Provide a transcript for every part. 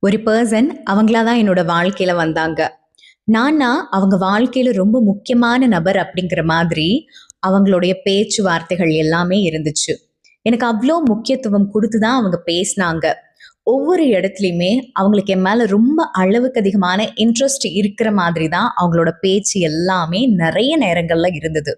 ஒரு பர்சன் அவங்களா தான் என்னோட வாழ்க்கையில வந்தாங்க. நான்னா அவங்க வாழ்க்கையில ரொம்ப முக்கியமான நபர் அப்படிங்கிற மாதிரி அவங்களுடைய பேச்சுவார்த்தைகள் எல்லாமே இருந்துச்சு. எனக்கு அவ்ளோ முக்கியத்துவம் குடுத்து தான் அவங்க பேசினாங்க. ஒவ்வொரு இடத்துலயுமே அவங்களுக்கு என் மேல ரொம்ப அளவுக்கு அதிகமான இன்ட்ரெஸ்ட் இருக்கிற மாதிரி தான் அவங்களோட பேச்சு எல்லாமே நெறைய நேரங்கள்ல இருந்தது.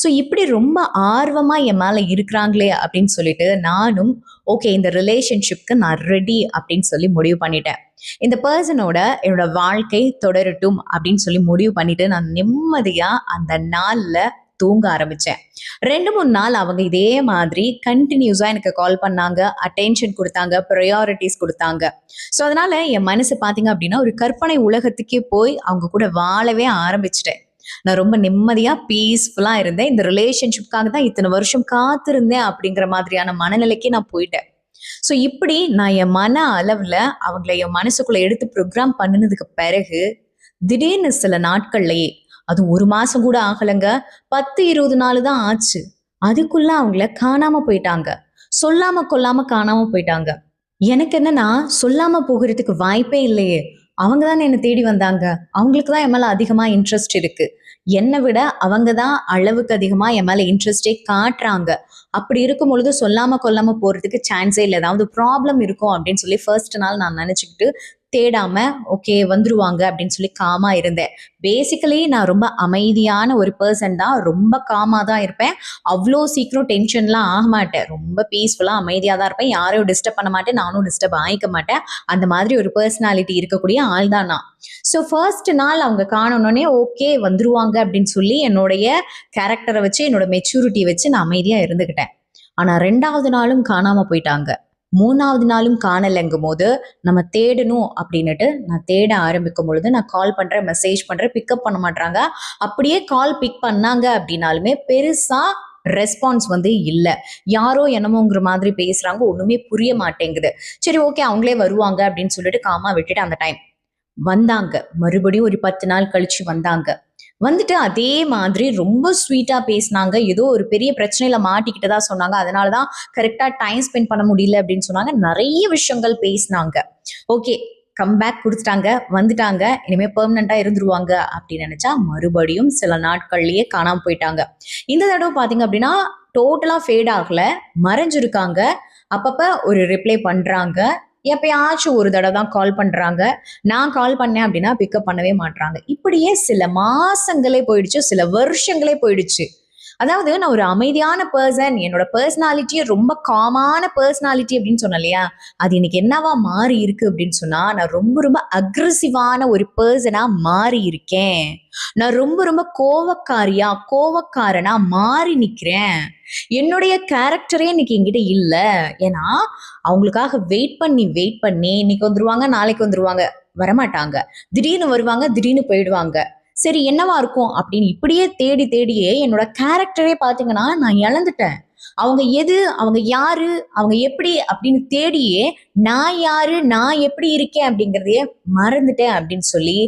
ஸோ இப்படி ரொம்ப ஆர்வமா என் மேல இருக்கிறாங்களே அப்படின்னு சொல்லிட்டு நானும் ஓகே இந்த ரிலேஷன்ஷிப்க்கு நான் ரெடி அப்படின்னு சொல்லி முடிவு பண்ணிட்டேன். இந்த பர்சனோட என்னோட வாழ்க்கை தொடரட்டும் அப்படின்னு சொல்லி முடிவு பண்ணிட்டு நான் நிம்மதியா அந்த நாள்ல தூங்க ஆரம்பிச்சேன். 2, 3 நாள் அவங்க இதே மாதிரி கண்டினியூஸா எனக்கு கால் பண்ணாங்க, அட்டென்ஷன் குடுத்தாங்க, பிரையாரிட்டீஸ் குடுத்தாங்க. ஸோ அதனால என் மனசு பார்த்தீங்க அப்படின்னா ஒரு கற்பனை உலகத்துக்கே போய் அவங்க கூட வாழவே ஆரம்பிச்சுட்டேன். நான் ரொம்ப நிம்மதியா பீஸ்ஃபுல்லா இருந்தேன். இந்த ரிலேஷன்ஷிப்காக தான் இத்தனை வருஷம் காத்திருந்தேன் அப்படிங்கிற மாதிரியான மனநிலைக்கு நான் போயிட்டேன். ஸோ இப்படி நான் என் மன அளவுல அவங்கள என் மனசுக்குள்ள எடுத்து ப்ரோக்ராம் பண்ணுனதுக்கு பிறகு திடீர்னு சில நாட்கள்லயே, அதுவும் 1 மாசம் கூட ஆகலங்க. 10, 20 நாள் தான் ஆச்சு. அதுக்குள்ள அவங்கள காணாம போயிட்டாங்க. சொல்லாம கொள்ளாம காணாம போயிட்டாங்க. எனக்கு என்னன்னா, சொல்லாம போகுறதுக்கு வாய்ப்பே இல்லையே! அவங்க தானே என்ன தேடி வந்தாங்க. அவங்களுக்கு தான் என் மேல அதிகமா இன்ட்ரெஸ்ட் இருக்கு. என்ன விட அவங்க தான் அளவுக்கு அதிகமா என் மேல இன்ட்ரெஸ்ட்டே காட்டுறாங்க. அப்படி இருக்கும் பொழுது சொல்லாம கொள்ளாம போறதுக்கு சான்ஸே இல்ல. ஏதாவது ப்ராப்ளம் இருக்கும் அப்படின்னு சொல்லி ஃபர்ஸ்ட் நாள் நான் நினைச்சுக்கிட்டு தேடாம ஓகே வந்துருவாங்க அப்படின்னு சொல்லி காமா இருந்தேன். பேசிக்கலி நான் ரொம்ப அமைதியான ஒரு பெர்சன் தான். ரொம்ப காமா தான் இருப்பேன். அவ்வளோ சீக்கிரம் டென்ஷன்லாம் ஆக மாட்டேன். ரொம்ப பீஸ்ஃபுல்லா அமைதியா தான் இருப்பேன். யாரையும் டிஸ்டர்ப் பண்ண மாட்டேன். நானும் டிஸ்டர்ப் ஆயிக்க மாட்டேன். அந்த மாதிரி ஒரு பர்சனாலிட்டி இருக்கக்கூடிய ஆள் தான் நான். ஸோ ஃபர்ஸ்ட் நாள் அவங்க காணோன்னே ஓகே வந்துருவாங்க அப்படின்னு சொல்லி என்னுடைய கேரக்டரை வச்சு என்னோட மெச்சூரிட்டி வச்சு நான் அமைதியா இருந்துக்கிட்டேன். ஆனா 2வது நாளும் காணாம போயிட்டாங்க. 3வது நாளும் காணலைங்கும் போது நம்ம தேடணும் அப்படின்னுட்டு நான் தேட ஆரம்பிக்கும் பொழுது நான் கால் பண்றேன், மெசேஜ் பண்றேன், பிக்கப் பண்ண மாட்றாங்க. அப்படியே கால் பிக் பண்ணாங்க அப்படின்னாலுமே பெருசா ரெஸ்பான்ஸ் வந்து இல்ல. யாரோ என்னமோங்கிற மாதிரி பேசுறாங்க. ஒண்ணுமே புரிய மாட்டேங்குது. சரி ஓகே அவங்களே வருவாங்க அப்படின்னு சொல்லிட்டு காமா விட்டுட்டு அந்த டைம் வந்தாங்க. மறுபடியும் ஒரு 10 நாள் கழிச்சு வந்தாங்க. வந்துட்டு அதே மாதிரி ரொம்ப ஸ்வீட்டா பேசினாங்க. ஏதோ ஒரு பெரிய பிரச்சனையில மாட்டிக்கிட்டதா சொன்னாங்க. அதனால தான் கரெக்ட்டா டைம் ஸ்பெண்ட் பண்ண முடியல அப்படின்னு சொன்னாங்க. நெறைய விஷயங்கள் பேசினாங்க. ஓகே கம்பேக் குடுத்துட்டாங்க, வந்துட்டாங்க. இனிமே பெர்மனன்ட்டா இருந்துருவாங்க அப்படின்னு நெனச்சா, மறுபடியும் சில நாட்கள்லயே காணாம போயிட்டாங்க. இந்த தடவ பார்த்தீங்க அப்படின்னா, டோட்டலா ஃபேட் ஆகல. மறைஞ்சிருக்காங்க. அப்பப்ப ஒரு ரிப்ளை பண்றாங்க. எப்பயாச்சும் ஒரு தடவ தான் கால் பண்றாங்க. நான் கால் பண்ணேன் அப்படின்னா பிக்கப் பண்ணவே மாட்றாங்க. இப்படியே சில மாசங்களே போயிடுச்சு. சில வருஷங்களே போயிடுச்சு. அதாவது நான் ஒரு அமைதியான பெர்சன். என்னோட பெர்சனாலிட்டியே ரொம்ப காமான பெர்சனாலிட்டி அப்படின்னு சொன்னேன் இல்லையா? அது இன்னைக்கு என்னவா மாறி இருக்கு அப்படின்னு சொன்னா, நான் ரொம்ப ரொம்ப அக்ரெசிவான ஒரு பெர்சனா மாறி இருக்கேன். நான் ரொம்ப ரொம்ப கோவக்காரனா மாறி நிக்கிறேன். என்னுடைய கேரக்டரே இன்னைக்கு என்கிட்ட இல்ல. ஏன்னா, அவங்களுக்காக வெயிட் பண்ணி இன்னைக்கு வந்துருவாங்க, நாளைக்கு வந்துருவாங்க. வரமாட்டாங்க. திடீர்னு வருவாங்க, திடீர்னு போயிடுவாங்க. சரி என்னவா இருக்கும் அப்படின்னு இப்படியே தேடி தேடியே என்னோட கேரக்டரே பார்த்தீங்கன்னா, நான் இழந்துட்டேன். அவங்க எது, அவங்க யாரு, அவங்க எப்படி அப்படின்னு தேடியே நான் யாரு, நான் எப்படி இருக்கேன் அப்படிங்கிறதையே மறந்துட்டேன் அப்படின்னு சொல்லி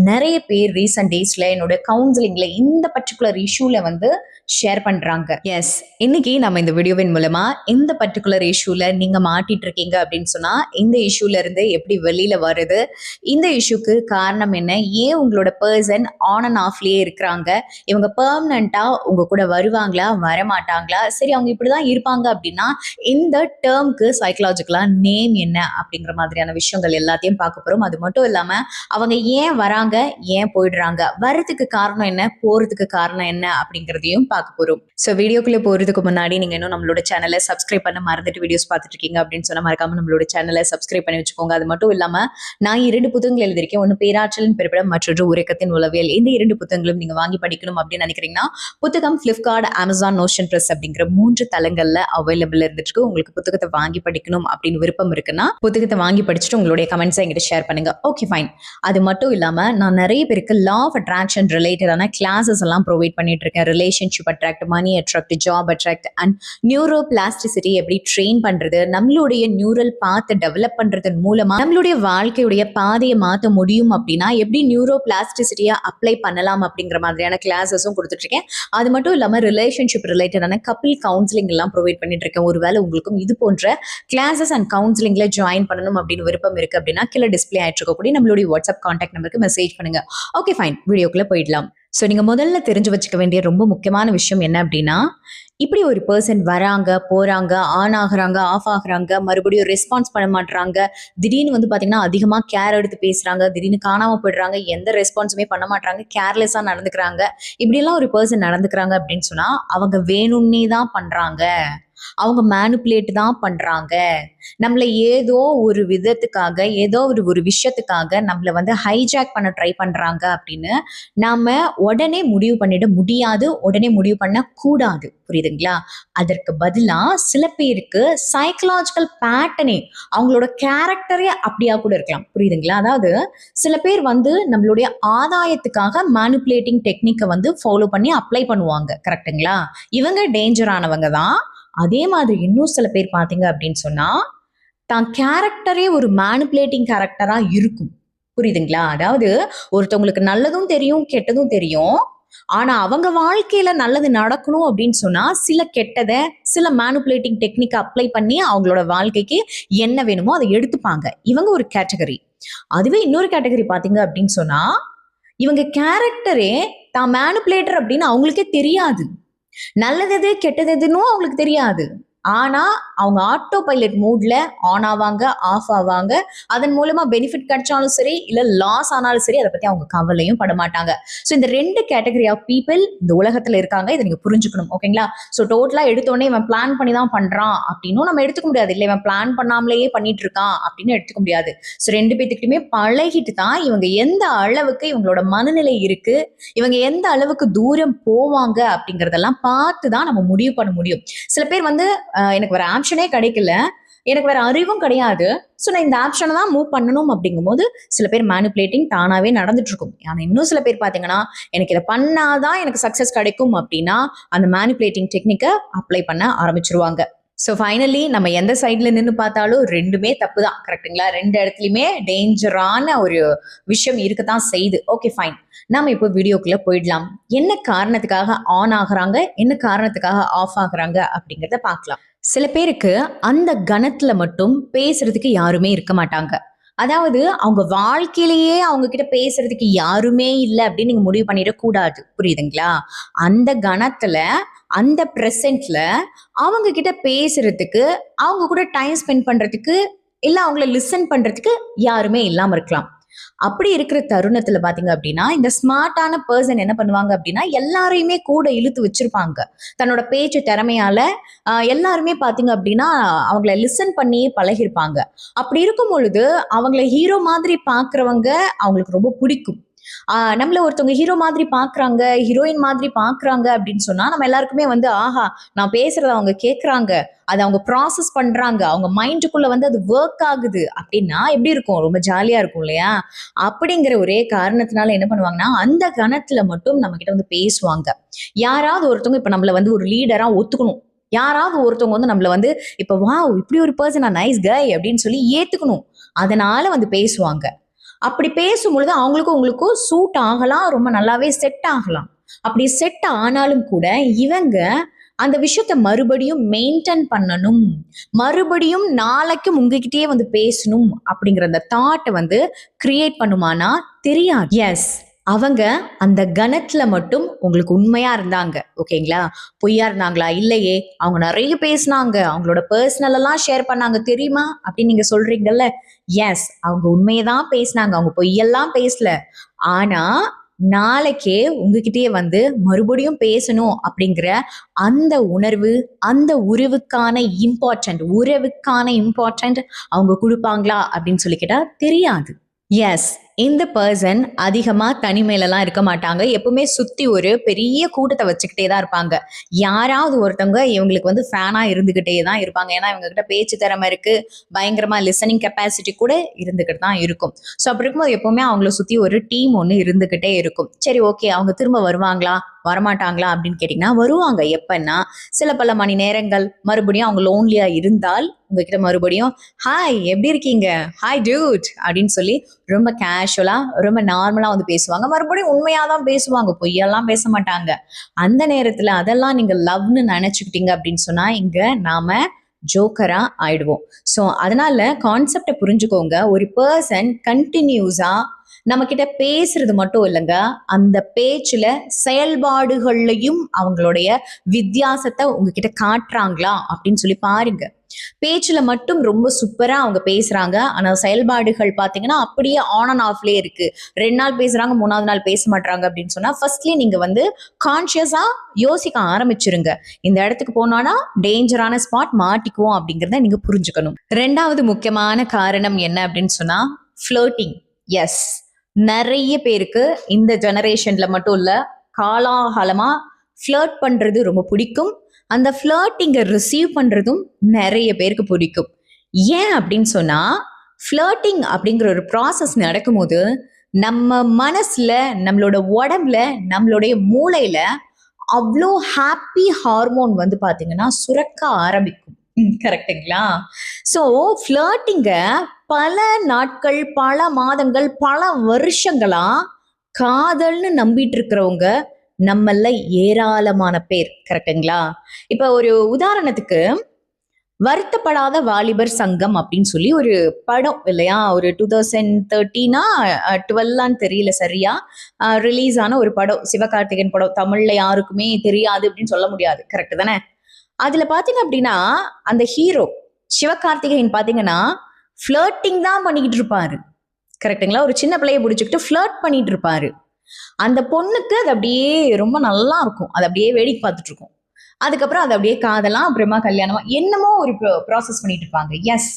நெறைய பேர் ரீசன்ட் டேஸ்ல என்னோட கவுன்சிலிங்ல இந்த பர்ட்டிகுலர் இஷ்யூல வந்து ஷேர் பண்றாங்க. எஸ், இன்னைக்கு நம்ம இந்த வீடியோவின் மூலமா இந்த பர்ட்டிகுலர் இஷ்யூல நீங்க மாட்டிட்டு இருக்கீங்க அப்படின்னு சொன்னா, இந்த இஷ்யூல இருந்து எப்படி வெளியில வருது, இந்த இஷ்யூக்கு காரணம் என்ன, ஏன் உங்களோட பர்சன் ஆன் அண்ட் ஆஃப்லயே இருக்கிறாங்க, இவங்க பெர்மனண்டா உங்க கூட வருவாங்களா, வரமாட்டாங்களா, சரி அவங்க இப்படிதான் இருப்பாங்க அப்படின்னா இந்த டேர்ம்க்கு சைக்கலாஜிக்கலா நேம் என்ன அப்படிங்கிற மாதிரியான விஷயங்கள் எல்லாத்தையும் பார்க்க போறோம். அது மட்டும் இல்லாம அவங்க ஏன் வராங்க, ஏன் போயிடுறாங்க, வர்றதுக்கு காரணம் என்ன, போறதுக்கு காரணம் என்ன அப்படிங்கிறதையும் பார்க்க போறோம். ஸோ வீடியோக்குள்ள போறதுக்கு முன்னாடி நீங்க இன்னும் நம்மளோட சேனலை சப்ஸ்கிரைப் பண்ண மறந்துட்டு வீடியோஸ் பார்த்துட்டு இருக்கீங்க அப்படின்னு சொன்னா மறக்காம நம்மளோட சேனலை சப்ஸ்கிரைப் பண்ணி வச்சுக்கோங்க. அது மட்டும் இல்லாம நான் 2 புத்தகங்கள் எழுதியிருக்கேன். ஒன்று பேராற்றலின் பிறப்பிடம், மற்றொரு உறக்கத்தின் உளவியல். இந்த 2 புத்தகங்களும் நீங்க வாங்கி படிக்கணும் அப்படின்னு நினைக்கிறீங்கன்னா புத்தகம் பிளிப்கார்ட், அமேசான், நோஷன் பிரஸ் அப்படிங்கிற 3 தளங்கள்ல அவைலபிள் இருந்துட்டு இருக்கு. உங்களுக்கு புத்தகத்தை வாங்கி படிக்கணும் அப்படின்னு விருப்பம் இருக்குன்னா புத்தகத்தை வாங்கி படிச்சுட்டு உங்களுடைய கமெண்ட்ஸை என்கிட்ட ஷேர் பண்ணுங்க. Okay fine. அது மட்டும் இல்லாம நான் நிறைய பேருக்கு லா ஆஃப் அட்ராக்ஷன் ரிலேட்டடான கிளாஸஸ் எல்லாம் ப்ரொவைட் பண்ணிட்டு இருக்கேன். Relationship attract, money attract, job attract and neuroplasticity எப்படி ட்ரெயின் பண்றது, நம்மளுடைய நியூரல் பாத்தை டெவலப் பண்றதன் மூலமா நம்மளுடைய வாழ்க்கையுடைய பாதையை மாற்ற முடியும் அப்படின்னா எப்படி நியூரோ பிளாஸ்டிசிட்டியை அப்ளை பண்ணலாம் அப்படிங்கிற மாதிரியான கிளாஸஸும் கொடுத்துட்டு இருக்கேன். அது மட்டும் இல்லாம ரிலேஷன்ஷிப் ரிலேட்டடான கப்பிள் கவுன்சிலிங் கவுன்சிலிங் எல்லாம் ப்ரொவைட் பண்ணிட்டு இருக்கேன். ஒருவேளை உங்களுக்கும் இது போன்ற கிளாஸஸ் அண்ட் கவுன்சிலிங்ல ஜாயின் பண்ணணும் அப்படின்னு விருப்பம் இருக்கு அப்படின்னா கீழே டிஸ்பிளே ஆயிட்டு இருக்கக்கூடிய நம்மளுடைய வாட்ஸ்அப் கான்டாக்ட் நம்பருக்கு மெசேஜ் பண்ணுங்க. ஓகே ஃபைன், வீடியோக்குள்ள போயிடலாம். ஸோ நீங்கள் முதல்ல தெரிஞ்சு வச்சுக்க வேண்டிய ரொம்ப முக்கியமான விஷயம் என்ன அப்படின்னா, இப்படி ஒரு பர்சன் வராங்க, போறாங்க, ஆன் ஆகுறாங்க, ஆஃப் ஆகுறாங்க, மறுபடியும் ரெஸ்பான்ஸ் பண்ண மாட்டாங்க, திடீர்னு வந்து பார்த்தீங்கன்னா அதிகமாக கேர் எடுத்து பேசுறாங்க, திடீர்னு காணாமல் போயிடுறாங்க, எந்த ரெஸ்பான்ஸுமே பண்ண மாட்டாங்க, கேர்லெஸ்ஸாக நடந்துக்கிறாங்க, இப்படியெல்லாம் ஒரு பர்சன் நடந்துக்கிறாங்க அப்படின்னு சொன்னால் அவங்க வேணும்னே தான் பண்ணுறாங்க, அவங்க மேனிப்புலேட் தான் பண்றாங்க, நம்மளை ஏதோ ஒரு விதத்துக்காக, ஏதோ ஒரு விஷயத்துக்காக நம்மளை வந்து ஹைஜாக் பண்ண ட்ரை பண்றாங்க அப்படின்னு நாம உடனே முடிவு பண்ணிட முடியாது, உடனே முடிவு பண்ண கூடாது. புரியுதுங்களா? அதற்கு பதிலா சில பேருக்கு சைக்கலாஜிக்கல் பேட்டர்னே, அவங்களோட கேரக்டரே அப்படியா கூட இருக்கலாம். புரியுதுங்களா? அதாவது சில பேர் வந்து நம்மளுடைய ஆதாயத்துக்காக மேனிப்புலேட்டிங் டெக்னிக்கை வந்து ஃபாலோ பண்ணி அப்ளை பண்ணுவாங்க. கரெக்டுங்களா? இவங்க டேஞ்சரானவங்க தான். அதே மாதிரி இன்னும் சில பேர் பார்த்தீங்க அப்படின்னு சொன்னா தான் கேரக்டரே ஒரு மேனிப்புலேட்டிங் கேரக்டரா இருக்கும். புரியுதுங்களா? அதாவது ஒருத்தவங்களுக்கு நல்லதும் தெரியும், கெட்டதும் தெரியும். ஆனா அவங்க வாழ்க்கையில நல்லது நடக்கணும் அப்படின்னு சொன்னா சில கெட்டதை, சில மேனிப்புலேட்டிங் டெக்னிக் அப்ளை பண்ணி அவங்களோட வாழ்க்கைக்கு என்ன வேணுமோ அதை எடுத்துப்பாங்க. இவங்க ஒரு கேட்டகரி. அதுவே இன்னொரு கேட்டகரி பார்த்தீங்க அப்படின்னு சொன்னா இவங்க கேரக்டரே தான் மேனிப்புலேட்டர் அப்படின்னு அவங்களுக்கே தெரியாது. நல்லது எது கெட்டது எதுன்னும் அவங்களுக்கு தெரியாது. ஆனா அவங்க ஆட்டோ பைலட் மூட்ல ஆன் ஆவாங்க, ஆஃப் ஆவாங்க. அதன் மூலமா பெனிஃபிட் கிடைச்சாலும் சரி, இல்ல லாஸ் ஆனாலும் சரி, அதை பத்தி அவங்க கவலையும் பட மாட்டாங்க. ஸோ இந்த 2 கேட்டகரி ஆஃப் பீப்புள் இந்த உலகத்துல இருக்காங்க. இதை நீங்க புரிஞ்சுக்கணும். ஓகேங்களா? ஸோ டோட்டலா எடுத்தோடனே இவன் பிளான் பண்ணி தான் பண்றான் அப்படின்னும் நம்ம எடுத்துக்க முடியாது. இல்லை இவன் பிளான் பண்ணாமலேயே பண்ணிட்டு இருக்கான் அப்படின்னு எடுத்துக்க முடியாது. ஸோ 2 பேத்துக்கிட்டுமே பழகிட்டு தான் இவங்க எந்த அளவுக்கு இவங்களோட மனநிலை இருக்கு, இவங்க எந்த அளவுக்கு தூரம் போவாங்க அப்படிங்கறதெல்லாம் பார்த்து தான் நம்ம முடிவு பண்ண முடியும். சில பேர் வந்து எனக்கு வேற ஆப்ஷனே கிடைக்கல, எனக்கு வேற அறிவும் கிடையாது, ஸோ நான் இந்த ஆப்ஷனை தான் மூவ் பண்ணணும் அப்படிங்கும்போது சில பேர் மேனிப்புலேட்டிங் தானாவே நடந்துட்டு இருக்கும். ஆனால் இன்னும் சில பேர் பார்த்தீங்கன்னா எனக்கு இதை பண்ணாதான் எனக்கு சக்ஸஸ் கிடைக்கும் அப்படின்னா அந்த மேனிப்புலேட்டிங் டெக்னிக்கை அப்ளை பண்ண ஆரம்பிச்சிருவாங்க. ஸோ ஃபைனலி நம்ம எந்த சைட்ல நின்று பார்த்தாலும் ரெண்டுமே தப்பு தான். கரெக்டுங்களா? 2 இடத்துலையுமே டேஞ்சரான ஒரு விஷயம் இருக்கத்தான் செய்யுது. ஓகே ஃபைன், நாம இப்போ வீடியோக்குள்ள போயிடலாம். என்ன காரணத்துக்காக ஆன் ஆகுறாங்க, என்ன காரணத்துக்காக ஆஃப் ஆகுறாங்க அப்படிங்கிறத பார்க்கலாம். சில பேருக்கு அந்த கணத்துல மட்டும் பேசுறதுக்கு யாருமே இருக்க மாட்டாங்க. அதாவது அவங்க வாழ்க்கையிலேயே அவங்க கிட்ட பேசுறதுக்கு யாருமே இல்லை அப்படின்னு நீங்க முடிவு பண்ணிடக்கூடாது. புரியுதுங்களா? அந்த கணத்துல, அந்த பிரசன்ட்ல அவங்க கிட்ட பேசுறதுக்கு, அவங்க கூட டைம் ஸ்பெண்ட் பண்றதுக்கு, இல்ல அவங்கள லிசன் பண்றதுக்கு யாருமே இல்லாம இருக்கலாம். அப்படி இருக்கிற தருணத்துல பாத்தீங்க அப்படின்னா இந்த ஸ்மார்ட்டான பர்சன் என்ன பண்ணுவாங்க அப்படின்னா எல்லாரையுமே கூட இழுத்து வச்சிருப்பாங்க. தன்னோட பேச்சு திறமையால எல்லாருமே பாத்தீங்க அப்படின்னா அவங்கள லிசன் பண்ணியே பழகிருப்பாங்க. அப்படி இருக்கும் பொழுது அவங்கள ஹீரோ மாதிரி பாக்குறவங்க அவங்களுக்கு ரொம்ப பிடிக்கும். நம்மள ஒருத்தவங்க ஹீரோ மாதிரி பாக்குறாங்க, ஹீரோயின் மாதிரி பாக்குறாங்க அப்படின்னு சொன்னா நம்ம எல்லாருக்குமே வந்து ஆஹா, நான் பேசுறத அவங்க கேட்கறாங்க, அதை அவங்க ப்ராசஸ் பண்றாங்க, அவங்க மைண்டுக்குள்ள வந்து அது ஒர்க் ஆகுது அப்படின்னா எப்படி இருக்கும்? ரொம்ப ஜாலியா இருக்கும் இல்லையா? அப்படிங்கிற ஒரே காரணத்தினால என்ன பண்ணுவாங்கன்னா அந்த கணத்துல மட்டும் நம்ம கிட்ட வந்து பேசுவாங்க. யாராவது ஒருத்தவங்க இப்ப நம்மள வந்து ஒரு லீடரா ஒத்துக்கணும், யாராவது ஒருத்தவங்க வந்து நம்மள வந்து இப்ப வாவ் இப்படி ஒரு பர்சன் நைஸ் கை அப்படின்னு சொல்லி ஏத்துக்கணும், அதனால வந்து பேசுவாங்க. அப்படி பேசும்பொழுது அவங்களுக்கும் உங்களுக்கும் சூட் ஆகலாம், ரொம்ப நல்லாவே செட் ஆகலாம். அப்படி செட் ஆனாலும் கூட இவங்க அந்த விஷயத்த மறுபடியும் மெயின்டைன் பண்ணணும், மறுபடியும் நாளைக்கும் உங்ககிட்டயே வந்து பேசணும் அப்படிங்கிற அந்த தாட்டை வந்து கிரியேட் பண்ணுமானா தெரியாது. எஸ், அவங்க அந்த கணத்துல மட்டும் உங்களுக்கு உண்மையா இருந்தாங்க. ஓகேங்களா? பொய்யா இருந்தாங்களா? இல்லையே, அவங்க நிறைய பேசினாங்க, அவங்களோட பர்சனல் எல்லாம் ஷேர் பண்ணாங்க தெரியுமா அப்படின்னு நீங்க சொல்றீங்கல்ல. எஸ், அவங்க உண்மையை தான் பேசினாங்க, அவங்க பொய்யெல்லாம் பேசல. ஆனா நாளைக்கே உங்ககிட்டயே வந்து மறுபடியும் பேசணும் அப்படிங்கிற அந்த உணர்வு, அந்த உறவுக்கான இம்பார்ட்டன்ட் அவங்க கொடுப்பாங்களா அப்படின்னு சொல்லி கேட்டா தெரியாது. எஸ், இந்த பர்சன் அதிகமா தனிமையிலலாம் இருக்க மாட்டாங்க. எப்பவுமே சுத்தி ஒரு பெரிய கூட்டத்தை வச்சுக்கிட்டே தான் இருப்பாங்க. யாராவது ஒருத்தவங்க இவங்களுக்கு வந்து ஃபேனா இருந்துகிட்டே தான் இருப்பாங்க. ஏன்னா இவங்க கிட்ட பேச்சு திறமை இருக்கு, பயங்கரமா லிசனிங் கெப்பாசிட்டி கூட இருந்துகிட்டு தான் இருக்கும். ஸோ அப்படி இருக்கும்போது எப்பவுமே அவங்கள சுத்தி ஒரு டீம் ஒன்று இருந்துகிட்டே இருக்கும். சரி ஓகே, அவங்க திரும்ப வருவாங்களா வரமாட்டாங்களா அப்படின்னு கேட்டிங்கன்னா வருவாங்க. எப்பன்னா சில பல மணி நேரங்கள் மறுபடியும் அவங்க லோன்லியா இருந்தால் உங்ககிட்ட மறுபடியும் ஹாய் எப்படி இருக்கீங்க, ஹாய் டியூட் அப்படின்னு சொல்லி ரொம்ப கேஷுவலா ரொம்ப நார்மலா வந்து பேசுவாங்க, மறுபடியும் உண்மையாதான் பேசுவாங்க, பொய்யெல்லாம் பேச மாட்டாங்க. அந்த நேரத்துல அதெல்லாம் நீங்க லவ்னு நினைச்சுக்கிட்டீங்க அப்படின்னு சொன்னா இங்க நாம ஜோக்கரா ஆயிடுவோம். ஸோ அதனால கான்செப்டை புரிஞ்சுக்கோங்க. ஒரு பர்சன் கண்டினியூஸா நம்ம கிட்ட பேசுறது மட்டும் இல்லைங்க, அந்த பேச்சுல செயல்பாடுகள்லையும் அவங்களுடைய வித்தியாசத்தை உங்ககிட்ட காட்டுறாங்களா அப்படின்னு சொல்லி பாருங்க. பேச்சுல மட்டும் ரொம்ப சூப்பரா அவங்க பேசுறாங்க, ஆனா செயல்பாடுகள் பாத்தீங்கன்னா அப்படியே ஆன் அண்ட் ஆஃப்லயே இருக்கு. 2 நாள் பேசுறாங்க, 3வது நாள் பேச மாட்டாங்க அப்படின்னு சொன்னா ஃபர்ஸ்ட்லயே நீங்க வந்து கான்சியஸா யோசிக்க ஆரம்பிச்சிருங்க. இந்த இடத்துக்கு போனோம்னா டேஞ்சரான ஸ்பாட், மாட்டிக்குவோம் அப்படிங்கறத நீங்க புரிஞ்சுக்கணும். 2வது முக்கியமான காரணம் என்ன அப்படின்னு சொன்னா ஃப்ளர்ட்டிங். எஸ், நிறைய பேருக்கு இந்த ஜெனரேஷன்ல மட்டும் இல்ல, காலாகாலமா ஃப்ளர்ட் பண்றது ரொம்ப பிடிக்கும். அந்த ஃப்ளர்ட்டிங்கை ரிசீவ் பண்றதும் நிறைய பேருக்கு பிடிக்கும். ஏன் அப்படின்னு சொன்னா ஃப்ளர்ட்டிங் அப்படிங்கிற ஒரு ப்ராசஸ் நடக்கும்போது நம்ம மனசுல, நம்மளோட உடம்புல, நம்மளுடைய மூளையில அவ்வளோ ஹாப்பி ஹார்மோன் வந்து பாத்தீங்கன்னா சுரக்க ஆரம்பிக்கும். கரெக்டுங்களா? ஸோ ஃப்ளர்ட்டிங்க பல நாட்கள், பல மாதங்கள், பல வருஷங்களா காதல்னு நம்பிட்டு இருக்கிறவங்க நம்மள ஏராளமான பேர். கரெக்டுங்களா? இப்ப ஒரு உதாரணத்துக்கு வருத்தப்படாத வாலிபர் சங்கம் அப்படின்னு சொல்லி ஒரு படம் இல்லையா, ஒரு 2013 12 தெரியல சரியா, ரிலீஸ் ஆன ஒரு படம், சிவகார்த்திகேயன் படம். தமிழ்ல யாருக்குமே தெரியாது அப்படின்னு சொல்ல முடியாது. கரெக்ட் தானே? அதுல பாத்தீங்க அப்படின்னா அந்த ஹீரோ சிவகார்த்திகேயன் பாத்தீங்கன்னா ஃப்ளர்ட்டிங் தான் பண்ணிக்கிட்டு இருப்பாரு. கரெக்டுங்களா? ஒரு சின்ன பிள்ளைய பிடிச்சிக்கிட்டு ஃப்ளர்ட் பண்ணிட்டு இருப்பாரு. அந்த பொண்ணுக்கு அது அப்படியே ரொம்ப நல்லா இருக்கும், அது அப்படியே வேடிக்கை பார்த்துட்டு இருக்கும். அதுக்கப்புறம் அது அப்படியே காதலாம், அப்புறமா கல்யாணமா என்னமோ ஒரு ப்ராசஸ் பண்ணிட்டு இருப்பாங்க. எஸ்,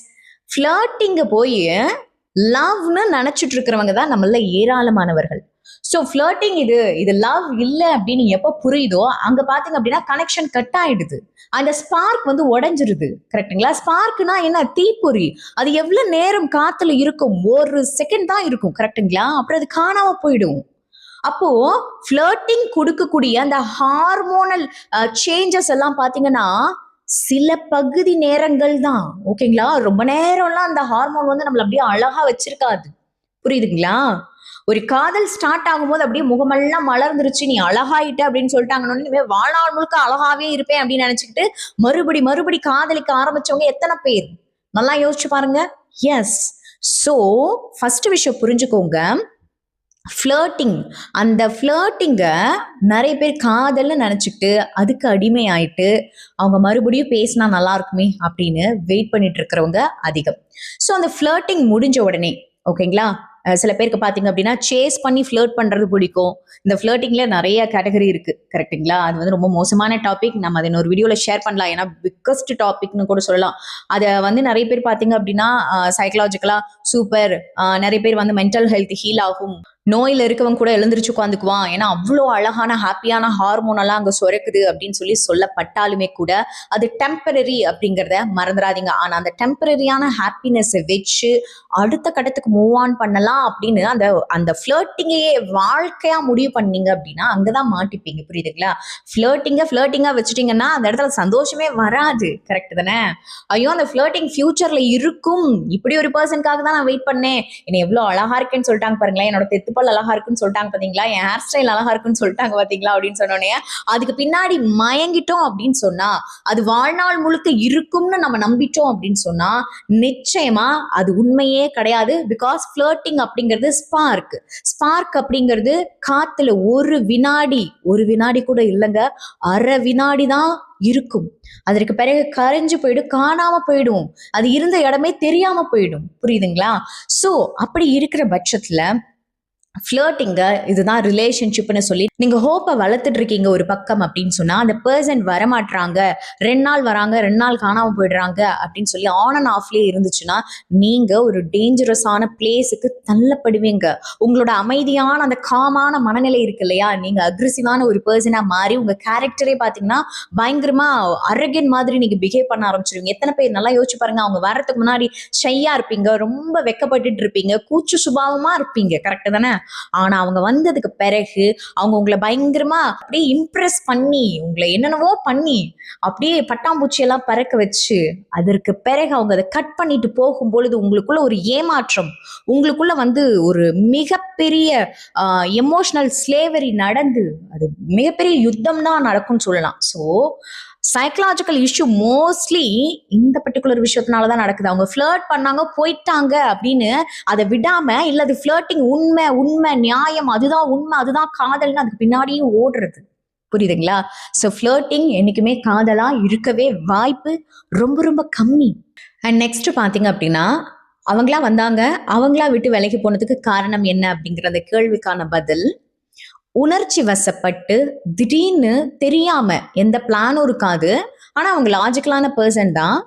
ஃப்ளர்ட்டிங்க போய் லவ்னு நினைச்சிட்டு இருக்கிறவங்க தான் நம்மள ஏராளமானவர்கள். ஸோ ஃப்ளர்ட்டிங் இது லவ் இல்லை அப்படின்னு எப்போ புரியுதோ அங்க பாத்தீங்க அப்படின்னா கனெக்ஷன் கட் ஆயிடுது, அந்த ஸ்பார்க் வந்து உடைஞ்சிருது. கரெக்டுங்களா? ஸ்பார்க்னா என்ன? தீப்பொறி. அது எவ்வளவு நேரம் காத்துல இருக்கும்? 1 செகண்ட் தான் இருக்கும். கரெக்டுங்களா? அப்புறம் அது காணாம போயிடும். அப்போ ஃப்ளர்ட்டிங் கொடுக்கக்கூடிய அந்த ஹார்மோனல் சேஞ்சஸ் எல்லாம் பாத்தீங்கன்னா சில பகுதி நேரங்கள் தான். ஓகேங்களா? ரொம்ப நேரம்லாம் அந்த ஹார்மோன் வந்து நம்மள அப்படியே அழகா வச்சிருக்காது. புரியுதுங்களா? ஒரு காதல் ஸ்டார்ட் ஆகும்போது அப்படியே முகமெல்லாம் மலர்ந்துருச்சு, நீ அழகாயிட்ட அப்படின்னு சொல்லிட்டாங்கன்னு வாழ்நாள் முழுக்க அழகாவே இருப்பேன் அப்படின்னு நினைச்சுக்கிட்டு மறுபடி காதலிக்க ஆரம்பிச்சவங்க எத்தனை பேர்? நல்லா யோசிச்சு பாருங்க. எஸ். ஸோ ஃபர்ஸ்ட் விஷயம் புரிஞ்சுக்கோங்க, ஃப்ளர்ட்டிங், அந்த ஃப்ளர்ட்டிங்கை நிறைய பேர் காதல்னு நினச்சிக்கிட்டு அதுக்கு அடிமை ஆயிட்டு அவங்க மறுபடியும் பேசினா நல்லா இருக்குமே அப்படின்னு வெயிட் பண்ணிட்டு இருக்கிறவங்க அதிகம். ஸோ அந்த ஃப்ளர்ட்டிங் முடிஞ்ச உடனே, ஓகேங்களா, சில பேருக்கு பார்த்தீங்க அப்படின்னா சேஸ் பண்ணி ஃப்ளர்ட் பண்ணுறது பிடிக்கும். இந்த ஃப்ளர்ட்டிங்ல நிறைய கேட்டகரி இருக்கு. கரெக்டுங்களா? அது வந்து ரொம்ப மோசமான டாபிக், நம்ம அதை ஒரு வீடியோவில் ஷேர் பண்ணலாம், ஏன்னா பிக்கஸ்ட் டாபிக்னு கூட சொல்லலாம். அதை வந்து நிறைய பேர் பார்த்தீங்க அப்படின்னா சைக்கலாஜிக்கலா சூப்பர், நிறைய பேர் வந்து மென்டல் ஹெல்த் ஹீல் ஆகும், நோயில இருக்கவங்க கூட எழுந்திரிச்சு உட்காந்துக்குவான், ஏன்னா அவ்வளோ அழகான ஹாப்பியான ஹார்மோன் எல்லாம் அங்க சுரக்குது அப்படின்னு சொல்லி சொல்லப்பட்டாலுமே கூட அது டெம்பரரி அப்படிங்கிறத மறந்துடாதீங்க. ஆனா அந்த டெம்பரரியான ஹாப்பினஸை வச்சு அடுத்த கட்டத்துக்கு மூவ் ஆன் பண்ணலாம் அப்படின்னு அந்த அந்த ஃப்ளர்ட்டிங்கையே வாழ்க்கையா முடிவு பண்ணீங்க அப்படின்னா அங்கதான் மாட்டிப்பீங்க. புரியுதுங்களா? ஃப்ளர்ட்டிங்கா வச்சுட்டீங்கன்னா அந்த இடத்துல சந்தோஷமே வராது. கரெக்ட் தானே? ஐயோ அந்த ஃப்ளர்ட்டிங் ஃபியூச்சர்ல இருக்கும், இப்படி ஒரு பர்சனுக்காக தான் நான் வெயிட் பண்ணேன், என்ன எவ்வளவு அழகா இருக்கேன்னு சொல்லிட்டாங்க பாருங்களேன், என்னோட தெத்துப்பல் அழகா இருக்குன்னு சொல்லிட்டாங்க பாத்தீங்களா, என் ஹேர் ஸ்டைல் அழகா இருக்குன்னு சொல்லிட்டாங்க பாத்தீங்களா அப்படின்னு சொன்னோன்னே அதுக்கு பின்னாடி மயங்கிட்டோம் அப்படின்னு சொன்னா, அது வாழ்நாள் முழுக்க இருக்கும்னு நம்ம நம்பிட்டோம் அப்படின்னு சொன்னா நிச்சயமா அது உண்மையே கிடையாது. பிகாஸ் ஃப்ளர்ட்டிங் அப்படிங்கிறது ஸ்பார்க் அப்படிங்கிறது காத்துல ஒரு வினாடி கூட இல்லைங்க, அரை வினாடி தான் இருக்கும். அதற்கு பிறகு கரைஞ்சு போயிடும், காணாம போயிடும், அது இருந்த இடமே தெரியாம போயிடும். புரியுதுங்களா? சோ அப்படி இருக்கிற பட்சத்துல ஃப்ளர்ட்டிங்க இதுதான் ரிலேஷன்ஷிப்னு சொல்லி நீங்க ஹோப்பை வளர்த்துட்டு இருக்கீங்க ஒரு பக்கம் அப்படின்னு சொன்னா, அந்த பர்சன் வரமாட்டாங்க, 2 நாள் வராங்க 2 நாள் காணாம போயிடுறாங்க அப்படின்னு சொல்லி ஆன் அண்ட் ஆஃப்லயே இருந்துச்சுன்னா நீங்க ஒரு டேஞ்சரஸான பிளேஸுக்கு தள்ளப்படுவீங்க. உங்களோட அமைதியான அந்த காமான மனநிலை இருக்கு இல்லையா, நீங்க அக்ரெசிவான ஒரு பர்சனா மாறி உங்க கேரக்டரே பாத்தீங்கன்னா பயங்கரமா அரகன் மாதிரி நீங்க பிஹேவ் பண்ண ஆரம்பிச்சிருவீங்க. எத்தனை பேர் நல்லா யோசிச்சு பாருங்க, அவங்க வரதுக்கு முன்னாடி ஷையா இருப்பீங்க, ரொம்ப வெக்கப்பட்டுட்டு இருப்பீங்க, கூச்சு சுபாவமா இருப்பீங்க. கரெக்ட் தானே? ஆனா அவங்க வந்ததுக்கு பிறகு அவங்க உங்களை பயங்கரமா அப்படியே இம்ப்ரெஸ் பண்ணி உங்களை என்னென்னவோ பண்ணி அப்படியே பட்டாம்பூச்சி எல்லாம் பறக்க வச்சு அதற்கு பிறகு அவங்க அதை கட் பண்ணிட்டு போகும்பொழுது உங்களுக்குள்ள ஒரு ஏமாற்றம், உங்களுக்குள்ள ஒரு மிகப்பெரிய எமோஷனல் ஸ்லேவரி நடந்து அது மிகப்பெரிய யுத்தம் தான் நடக்கும்னு சொல்லலாம். ஸோ சைக்கலாஜிக்கல் இஷ்யூ மோஸ்ட்லி இந்த பர்டிகுலர் விஷயத்தினாலதான் நடக்குது. அவங்க ஃபிளர்ட் பண்ணாங்க போயிட்டாங்க அப்படின்னு அதை விடாம இல்ல அது ஃபிளர்ட்டிங் உண்மை உண்மை நியாயம் அதுதான் உண்மை அதுதான் காதல்னு அதுக்கு பின்னாடியும் ஓடுறது. புரியுதுங்களா? ஸோ ஃபிளர்ட்டிங் என்னைக்குமே காதலா இருக்கவே வாய்ப்பு ரொம்ப ரொம்ப கம்மி. அண்ட் நெக்ஸ்ட் பாத்தீங்க அப்படின்னா அவங்களா வந்தாங்க, அவங்களா விட்டு விலைக்கு போனதுக்கு காரணம் என்ன அப்படிங்கிற அந்த கேள்விக்கான பதில், உணர்ச்சி வசப்பட்டு திடீர்னு தெரியாம எந்த பிளானும் இருக்காது. ஆனா அவங்க லாஜிக்கலான பர்சன் தான்.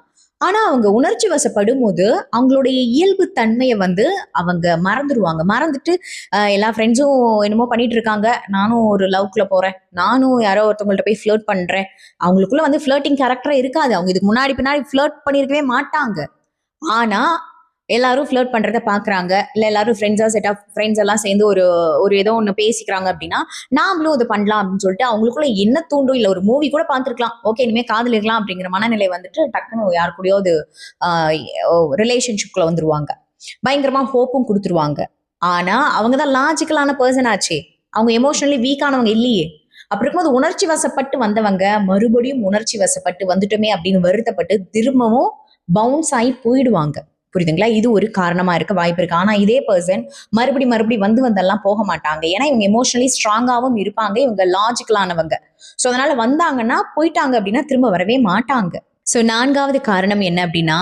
ஆனா அவங்க உணர்ச்சி வசப்படும் போது அவங்களுடைய இயல்பு தன்மையை அவங்க மறந்துடுவாங்க. மறந்துட்டு எல்லா ஃப்ரெண்ட்ஸும் என்னமோ பண்ணிட்டு இருக்காங்க, நானும் ஒரு லவ்க்குள்ள போறேன், நானும் யாரோ ஒருத்தவங்கள்ட்ட போய் ஃபிளர்ட் பண்றேன். அவங்களுக்குள்ள ஃபிளர்ட்டிங் கேரக்டரே இருக்காது. அவங்க இதுக்கு முன்னாடி பின்னாடி ஃபிளர்ட் பண்ணியிருக்கவே மாட்டாங்க. ஆனா எல்லாரும் ஃபிளர்ட் பண்றதை பாக்குறாங்க, இல்ல எல்லாரும் செட் ஆஃப் ஃப்ரெண்ட்ஸ் எல்லாம் சேர்ந்து ஒரு ஏதோ ஒண்ணு பேசிக்கிறாங்க அப்படின்னா நாமளும் இது பண்ணலாம் அப்படின்னு சொல்லிட்டு அவங்களுக்குள்ள என்ன தூண்டும், இல்ல ஒரு மூவி கூட பார்த்துருக்கலாம், ஓகே இனிமே காதல் இருக்கலாம் அப்படிங்கிற மனநிலை டக்குன்னு யாரு கூடயோ அது ரிலேஷன்ஷிப்குள்ள வந்துருவாங்க. பயங்கரமா ஹோப்பும் கொடுத்துருவாங்க. ஆனா அவங்கதான் லாஜிக்கலான பர்சன் ஆச்சே, அவங்க எமோஷனலி வீக்கானவங்க இல்லையே. அப்படி இருக்கும்போது உணர்ச்சி வசப்பட்டு வந்தவங்க மறுபடியும் உணர்ச்சி வசப்பட்டு வந்துட்டோமே அப்படின்னு வருத்தப்பட்டு திரும்பவும் பவுன்ஸ் ஆகி போயிடுவாங்க. புரியுதுங்களா? இது ஒரு காரணமா இருக்க வாய்ப்பு இருக்கு. ஆனா இதே பர்சன் மறுபடி வந்தெல்லாம் போக மாட்டாங்க. ஏன்னா இவங்க எமோஷனலி ஸ்ட்ராங்காவும் இருப்பாங்க, இவங்க லாஜிக்கலானவங்க. ஸோ அதனால வந்தாங்கன்னா போயிட்டாங்க அப்படின்னா திரும்ப வரவே மாட்டாங்க. ஸோ 4வது காரணம் என்ன அப்படின்னா,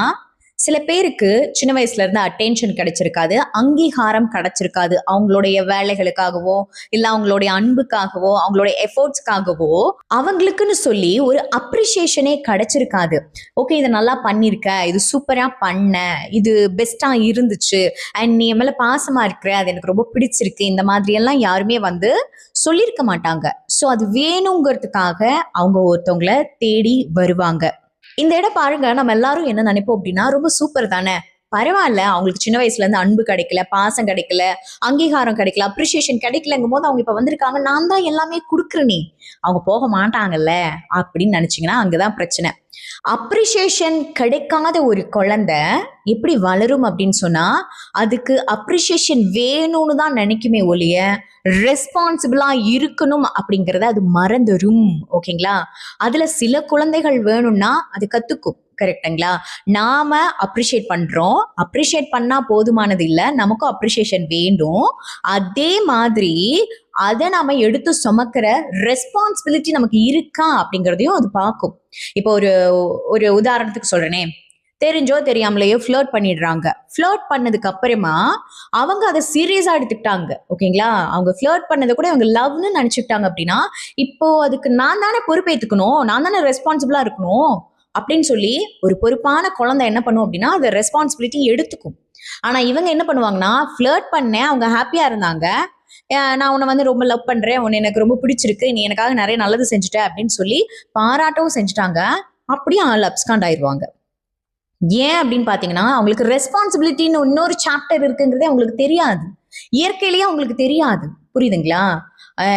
சில பேருக்கு சின்ன வயசுல இருந்து அட்டென்ஷன் கிடைச்சிருக்காது, அங்கீகாரம் கிடைச்சிருக்காது. அவங்களுடைய வேலைகளுக்காகவோ இல்ல அவங்களுடைய அன்புக்காகவோ அவங்களுடைய எஃபோர்ட்ஸ்க்காகவோ அவங்களுக்குன்னு சொல்லி ஒரு அப்ரிசியேஷனே கிடைச்சிருக்காது. ஓகே இதை நல்லா பண்ணிருக்க, இது சூப்பரா பண்ண, இது பெஸ்டா இருந்துச்சு, அண்ட் நீ மேல பாசமா இருக்கிற, அது எனக்கு ரொம்ப பிடிச்சிருக்கு, இந்த மாதிரி எல்லாம் யாருமே சொல்லியிருக்க மாட்டாங்க. ஸோ அது வேணுங்கிறதுக்காக அவங்க ஒருத்தவங்களை தேடி வருவாங்க. இந்த இடம் பாருங்க, நம்ம எல்லாரும் என்ன நினைப்போம் அப்படின்னா, ரொம்ப சூப்பர் தானே, பரவாயில்ல, அவங்களுக்கு சின்ன வயசுல இருந்து அன்பு கிடைக்கல, பாசம் கிடைக்கல, அங்கீகாரம் கிடைக்கல, அப்ரிசியேஷன் கிடைக்கலங்கும் போது அவங்க இப்ப வந்திருக்காங்க, நான் தான் எல்லாமே கொடுக்குறேனே, அவங்க போக மாட்டாங்கல்ல அப்படின்னு நினைச்சீங்கன்னா அங்கதான் பிரச்சனை. அப்ரிசியேஷன் கிடைக்காத ஒரு குழந்தை எப்படி வளரும் அப்படின்னு சொன்னா, அதுக்கு அப்ரிசியேஷன் வேணும்னு தான் நினைக்குமே ஒழிய ரெஸ்பான்சிபிளா இருக்கணும் அப்படிங்கறத அது மறந்துடும். ஓகேங்களா? அதுல சில குழந்தைகள் வேணும்னா அது கத்துக்கும். கரெக்டுங்களா? நாம அப்ரிஷியேட் பண்றோம், அப்ரிஷியேட் பண்ணா போதுமானது இல்ல, நமக்கும் அப்ரிசியேஷன் வேண்டும். அதே மாதிரி அதை நாம எடுத்து சுமக்கிற ரெஸ்பான்சிபிலிட்டி நமக்கு இருக்கா அப்படிங்கிறதையும் அது பார்க்கும். இப்போ ஒரு உதாரணத்துக்கு சொல்றேனே, தெரிஞ்சோ தெரியாமலேயோ ஃபிளர்ட் பண்ணிடுறாங்க. ஃபிளர்ட் பண்ணதுக்கு அப்புறமா அவங்க அதை சீரியஸா எடுத்துக்கிட்டாங்க. ஓகேங்களா? அவங்க ஃபிளர்ட் பண்ணதை கூட அவங்க லவ்னு நினைச்சுக்கிட்டாங்க அப்படின்னா, இப்போ அதுக்கு நான் தானே பொறுப்பேற்றுக்கணும், நான் தானே ரெஸ்பான்சிபிளா இருக்கணும் அப்படின்னு சொல்லி ஒரு பொறுப்பான குழந்தை என்ன பண்ணும் அப்படின்னா அதை ரெஸ்பான்சிபிலிட்டி எடுத்துக்கும். ஆனா இவங்க என்ன பண்ணுவாங்கன்னா, ஃபிளர்ட் பண்ண அவங்க ஹாப்பியா இருந்தாங்க, நான் உன்னை ரொம்ப லவ் பண்றேன், உன்னை எனக்கு ரொம்ப பிடிச்சிருக்கு, நீ எனக்காக நிறைய நல்லது செஞ்சுட்ட அப்படின்னு சொல்லி பாராட்டவும் செஞ்சுட்டாங்க. அப்படியே ஆள் அப்ஸ்காண்ட் ஆயிடுவாங்க. ஏன் அப்படின்னு பாத்தீங்கன்னா, அவங்களுக்கு ரெஸ்பான்சிபிலிட்டின்னு இன்னொரு சாப்டர் இருக்குங்கிறதே அவங்களுக்கு தெரியாது, இயற்கையிலேயே அவங்களுக்கு தெரியாது. புரியுதுங்களா?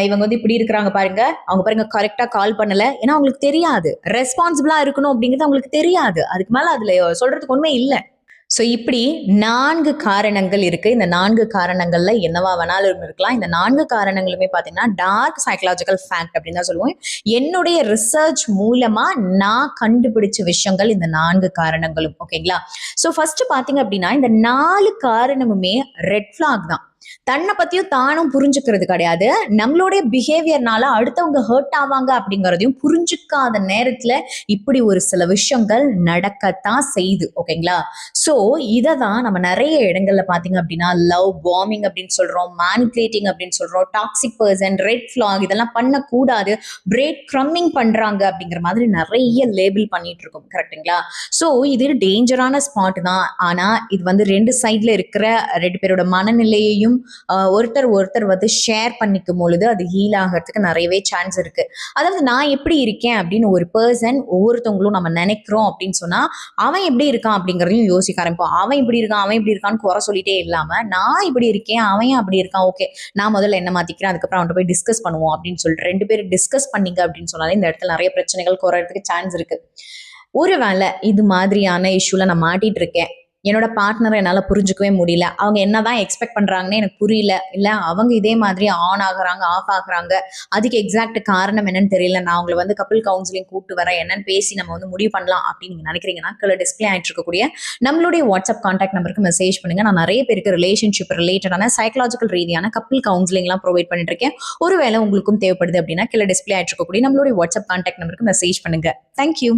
இவங்க இப்படி இருக்கிறாங்க பாருங்க, அவங்க பாருங்க கரெக்டா கால் பண்ணல, ஏன்னா அவங்களுக்கு தெரியாது ரெஸ்பான்சிபிளா இருக்கணும் அப்படிங்கிறது அவங்களுக்கு தெரியாது. அதுக்கு மேல அதுல சொல்றதுக்கு ஒண்ணுமே இல்லை. ஸோ இப்படி 4 காரணங்கள் இருக்கு. இந்த 4 காரணங்கள்ல என்னவா வேணாலும் இருக்கலாம். இந்த 4 காரணங்களுமே பார்த்தீங்கன்னா டார்க் சைக்கலாஜிக்கல் ஃபேக்ட் அப்படின்னு தான் சொல்லுவோம். என்னுடைய ரிசர்ச் மூலமா நான் கண்டுபிடிச்ச விஷயங்கள் இந்த 4 காரணங்களும். ஓகேங்களா? ஸோ ஃபர்ஸ்ட் பார்த்தீங்க அப்படின்னா, இந்த 4 காரணமுமே ரெட் ஃபிளாக் தான். தன்னை பத்தியும் தானும் புரிஞ்சுக்கிறது கிடையாது, நம்மளுடைய பிஹேவியர்னால அடுத்தவங்க ஹர்ட் ஆவாங்க அப்படிங்கறதையும் புரிஞ்சுக்காத நேரத்துல இப்படி ஒரு சில விஷயங்கள் நடக்கத்தான் செய்யுது. ஓகேங்களா? சோ இததான் நம்ம நிறைய இடங்கள்ல பாத்தீங்க அப்படின்னா லவ் பாம்பிங் அப்படின்னு சொல்றோம், மேனிபுலேட்டிங் அப்படின்னு சொல்றோம், டாக்ஸிக் பர்சன், ரெட் ஃபிளாக், இதெல்லாம் பண்ணக்கூடாது, பிரேட் கிரம்மிங் பண்றாங்க அப்படிங்கிற மாதிரி நிறைய லேபிள் பண்ணிட்டு இருக்கோம். கரெக்டுங்களா? சோ இது டேஞ்சரான ஸ்பாட் தான். ஆனா இது 2 சைட்ல இருக்கிற 2 பேரோட மனநிலையையும் விஷயங்களையும் ஒருத்தர் ஒருத்தர் வந்து ஷேர் பண்ணிக்கும் பொழுது அது ஹீல் ஆகிறதுக்கு நிறையவே சான்ஸ் இருக்கு. அதாவது நான் எப்படி இருக்கேன் அப்படின்னு ஒரு பர்சன் ஒவ்வொருத்தவங்களும் நம்ம நினைக்கிறோம் அப்படின்னு சொன்னா அவன் எப்படி இருக்கான் அப்படிங்கறதையும் யோசிக்க ஆரம்பிப்போம். அவன் இப்படி இருக்கான் அவன் இப்படி இருக்கான்னு குறை சொல்லிட்டே இல்லாம நான் இப்படி இருக்கேன் அவன் ஏன் அப்படி இருக்கான், ஓகே நான் முதல்ல என்ன மாத்திக்கிறேன், அதுக்கப்புறம் அவன்கிட்ட போய் டிஸ்கஸ் பண்ணுவோம் அப்படின்னு சொல்லிட்டு 2 பேரும் டிஸ்கஸ் பண்ணீங்க அப்படின்னு சொன்னாலே இந்த இடத்துல நிறைய பிரச்சனைகள் குறையறதுக்கு சான்ஸ் இருக்கு. ஒருவேளை இது மாதிரியான இஷ்யூல நான் மாட்டிட்டு இருக்கேன், என்னோட பார்ட்னரை என்னால் புரிஞ்சுக்கவே முடியல, அவங்க என்னதான் எக்ஸ்பெக்ட் பண்றாங்கன்னு எனக்கு புரியல, இல்லை அவங்க இதே மாதிரி ஆன் ஆகுறாங்க ஆஃப் ஆகுறாங்க, அதுக்கு எக்ஸாக்ட் காரணம் என்னன்னு தெரியல, நான் அவங்களை வந்து கப்பிள் கவுன்சிலிங் கூப்பிட்டு வரேன், என்னன்னு பேசி நம்ம வந்து முடிவு பண்ணலாம் அப்படின்னு நீங்க நினைக்கிறீங்கன்னா கீழே டிஸ்பிளே ஆயிட்டு இருக்கக்கூடிய நம்மளுடைய வாட்ஸ்அப் கான்டாக்ட் நம்பருக்கு மெசேஜ் பண்ணுங்க. நான் நிறைய பேருக்கு ரிலேஷன்ஷிப் ரிலேட்டடான சைக்கலாஜிக்கல் ரீதியான கப்பிள் கவுன்சிலிங்லாம் ப்ரொவைட் பண்ணிட்டு இருக்கேன். ஒருவேளை உங்களுக்கும் தேவைப்படுது அப்படின்னா கீழே டிஸ்பிளே ஆயிட்டு இருக்கக்கூடிய நம்மளுடைய வாட்ஸ்அப் கான்டாக்ட் நம்பருக்கு மெசேஜ் பண்ணுங்க. தேங்க்யூ.